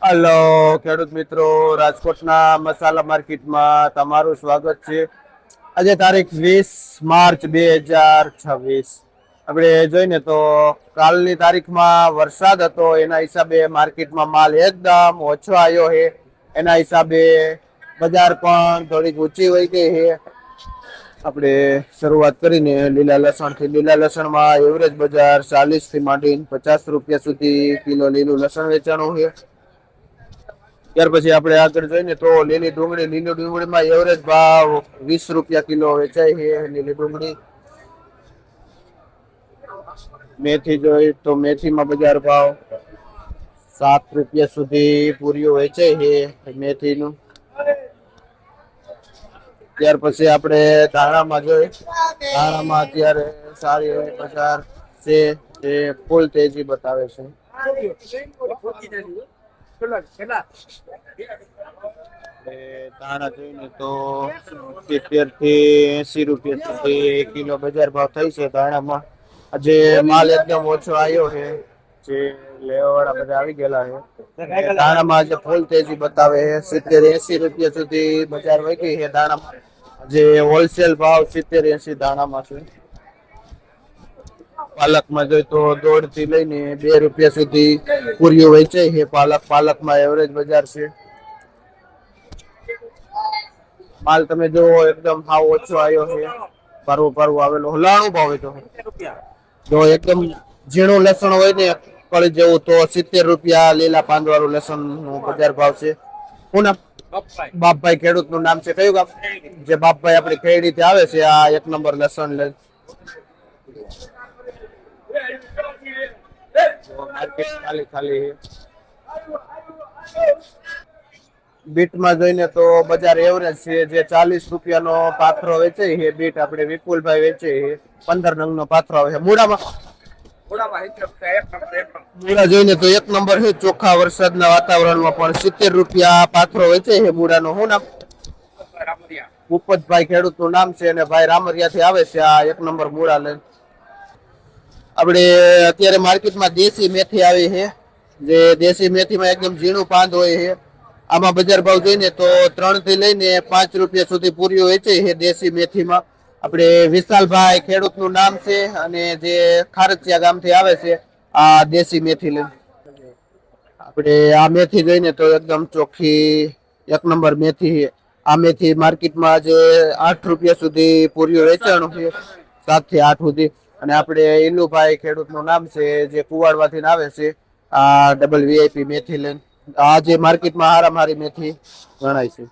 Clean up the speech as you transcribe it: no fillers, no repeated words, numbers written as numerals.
Hello ખેડૂત મિત્રો, રાજકોટના મસાલા માર્કેટમાં તમારું સ્વાગત છે। આજે તારીખ 20 માર્ચ 2026। આપણે જોઈને તો કાલની તારીખમાં વરસાદ હતો, એના હિસાબે માર્કેટમાં માલ એકદમ ઓછો આવ્યો છે। એના હિસાબે બજાર પણ થોડીક ઊંચી વહી ગઈ છે। આપણે શરૂઆત કરીને લીલા લસણથી। લીલા લસણમાં એવરેજ બજાર 40 થી માંડીને 50 રૂપિયા સુધી કિલો લીલું લસણ વેચાણું છે। ત્યાર પછી આપણે આગળ જોઈએ તો લીલી ડુંગળીમાં એવરેજ ભાવ 20 રૂપિયા કિલો વેચાય છે લીલી ડુંગળી। મેથી જોઈએ તો મેથીમાં બજાર ભાવ 7 રૂપિયા સુધી પૂરીઓ વેચાય છે મેથીનું। ત્યાર પછી આપણે ધાણામાં જોઈએ, ધાણામાં અત્યારે સારી એવી બજાર છે, જે ફૂલ તેજી બતાવે છે। ધાણા જોઈને તો 70 થી 80 રૂપિયા સુધી કિલો બજાર ભાવ થઈ છે ધાણામાં। આજે માલ એકદમ ઓછો આવ્યો છે, જે લેવા વાળા બધા આવી ગયેલા છે। ધાણામાં આજે ફૂલ તેજી બતાવે છે, 70-80 રૂપિયા સુધી બજાર વધી છે ધાણામાં। જે હોલસેલ ભાવ 70-80 ધાણામાં છે। પાલકમાં જોઈએ તો 1.5 થી લઈને 2 રૂપિયા સુધી પૂરીઓ વેચાય છે પાલકમાં એવરેજ બજાર છે। માલ તમે જો એકદમ ભાવ ઓછો આવ્યો છે, પરવું આવેલો હલાણું ભાવ તો જો એકદમ ઝીણું લસણ હોય ને કળી જેવું તો 70 રૂપિયા લીલા પાંદ વાળું લસણ નું બજાર ભાવ છે। શું નામ? બાપભાઈ ખેડૂત નું નામ છે। કયું ગામ? જે બાપભાઈ આપડી ખેડી થી આવે છે આ 1 નંબર લસણ લે। માર્કેટ ખાલી બીટમાં જોઈને તો બજાર એવરેજ છે, જે 40 રૂપિયાનો પાથરો વેચાય છે બીટ આપણે વિપુલભાઈ વેચે છે। 15 નંગ નો પાથરો આવે છે। મૂળામાં મૂળા જોઈને તો 1 નંબર છે, ચોખ્ખા વરસાદના વાતાવરણમાં પણ 70 રૂપિયા પાથરો વેચાય છે મૂળાનો। શું નામ? ભૂપતભાઈ ખેડૂત નું નામ છે, અને ભાઈ રામરિયા થી આવે છે આ 1 નંબર મૂળા લઈને। આપણે અત્યારે માર્કેટમાં દેશી મેથી આવી છે, જે દેશી મેથીમાં એકદમ ઝીણું પાંદ હોય છે। આમાં બજાર ભાવ જોઈએ તો 3 થી લઈને 5 રૂપિયા સુધી પૂરીઓ વેચાય છે દેશી મેથીમાં। આપણે વિશાલભાઈ ખેડૂત નું નામ છે, અને જે ખારચિયા ગામથી આવે છે આ દેશી મેથી લઈને। આપણે આ મેથી જોઈને તો એકદમ ચોખ્ખી 1 નંબર મેથી છે। આ મેથી માર્કેટમાં આજે 8 રૂપિયા સુધી પૂરીઓ વેચાણું છે, 7 થી 8 સુધી। અને આપણે ઇલુભાઈ ખેડૂત નું નામ છે, જે કુવાડવાથી આવે છે આ ડબલ VIP મેથી લઈને। આ જે માર્કેટમાં હારામ હારી મેથી ગણાય છે।